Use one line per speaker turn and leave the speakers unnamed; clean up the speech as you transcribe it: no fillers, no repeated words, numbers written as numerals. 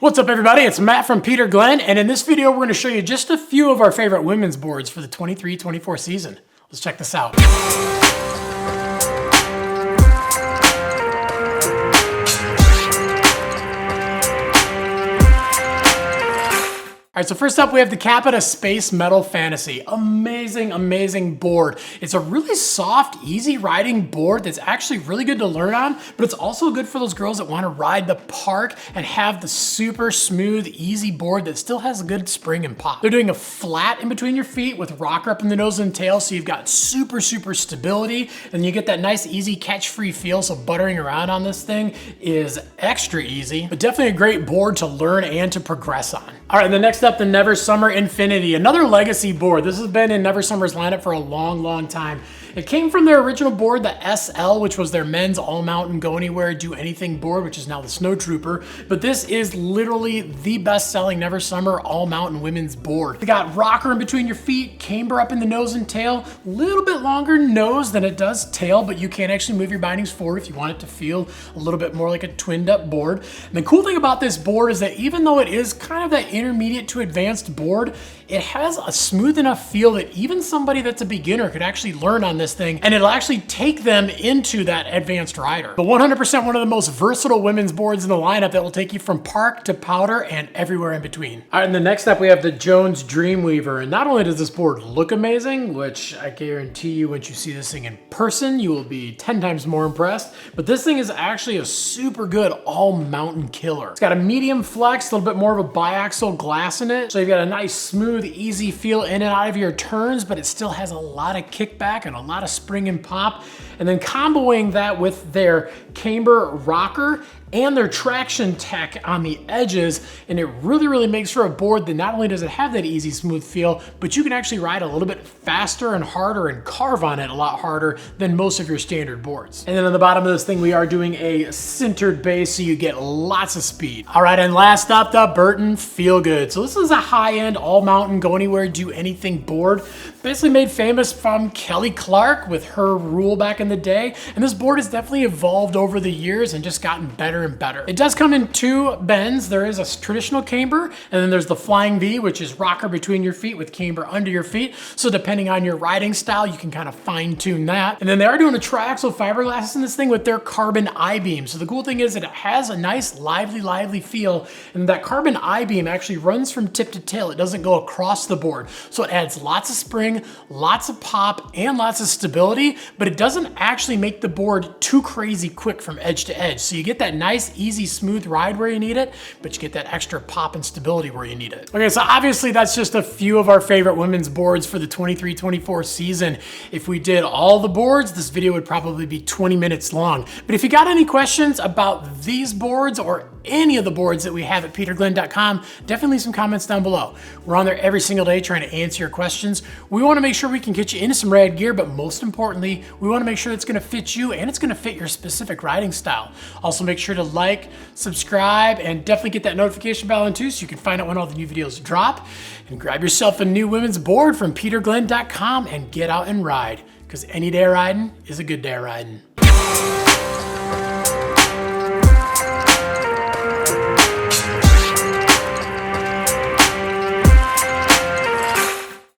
What's up everybody, it's Matt from Peter Glenn, and in this video we're going to show you just a few of our favorite women's boards for the 23-24 season. Let's check this out. All right, so first up we have the Capita Space Metal Fantasy. Amazing, amazing board. It's a really soft, easy riding board that's actually really good to learn on, but it's also good for those girls that want to ride the park and have the super smooth, easy board that still has a good spring and pop. They're doing a flat in between your feet with rocker up in the nose and tail, so you've got super stability, and you get that nice, easy, catch-free feel, so buttering around on this thing is extra easy, but definitely a great board to learn and to progress on. All right, the next up, the Never Summer Infinity, another legacy board. This has been in Never Summer's lineup for a long time. It came from their original board, the SL, which was their men's all mountain, go anywhere, do anything board, which is now the Snow Trooper. But this is literally the best-selling Never Summer all mountain women's board. They got rocker in between your feet, camber up in the nose and tail, a little bit longer nose than it does tail, but you can actually move your bindings forward if you want it to feel a little bit more like a twinned up board. And the cool thing about this board is that even though it is kind of that intermediate to advanced board, it has a smooth enough feel that even somebody that's a beginner could actually learn on this thing, and it'll actually take them into that advanced rider. But 100% one of the most versatile women's boards in the lineup that will take you from park to powder and everywhere in between. All right, and the next up we have the Jones Dreamweaver, and not only does this board look amazing, which I guarantee you once you see this thing in person, you will be 10 times more impressed, but this thing is actually a super good all mountain killer. It's got a medium flex, a little bit more of a biaxial glass in it, so you've got a nice smooth, easy feel in and out of your turns, but it still has a lot of kickback and a lot of spring and pop. And then comboing that with their camber rocker and their traction tech on the edges, and it really makes for a board that not only does it have that easy, smooth feel, but you can actually ride a little bit faster and harder and carve on it a lot harder than most of your standard boards. And then on the bottom of this thing, we are doing a centered base, so you get lots of speed. All right, and last up, the Burton Feelgood. So this is a high-end, all-mountain, go anywhere, do anything board, basically made famous from Kelly Clark with her rule back in the day. And this board has definitely evolved over the years and just gotten better and better. It does come in two bends. There is a traditional camber, and then there's the Flying V, which is rocker between your feet with camber under your feet. So depending on your riding style, you can kind of fine tune that. And then they are doing a triaxial fiberglass in this thing with their carbon I-beam. So the cool thing is that it has a nice lively feel, and that carbon I-beam actually runs from tip to tail. It doesn't go across the board. So it adds lots of spring, lots of pop, and lots of stability, but it doesn't actually make the board too crazy quick from edge to edge. So you get that nice, easy, smooth ride where you need it, but you get that extra pop and stability where you need it. Okay, so obviously that's just a few of our favorite women's boards for the 23-24 season. If we did all the boards, this video would probably be 20 minutes long. But if you got any questions about these boards or any of the boards that we have at peterglenn.com, definitely leave some comments down below. We're on there every single day trying to answer your questions. We want to make sure we can get you into some rad gear, but most importantly, we want to make sure it's going to fit you and it's going to fit your specific riding style. Also, make sure to like, subscribe, and definitely get that notification bell on too so you can find out when all the new videos drop. And grab yourself a new women's board from peterglenn.com and get out and ride, because any day of riding is a good day of riding.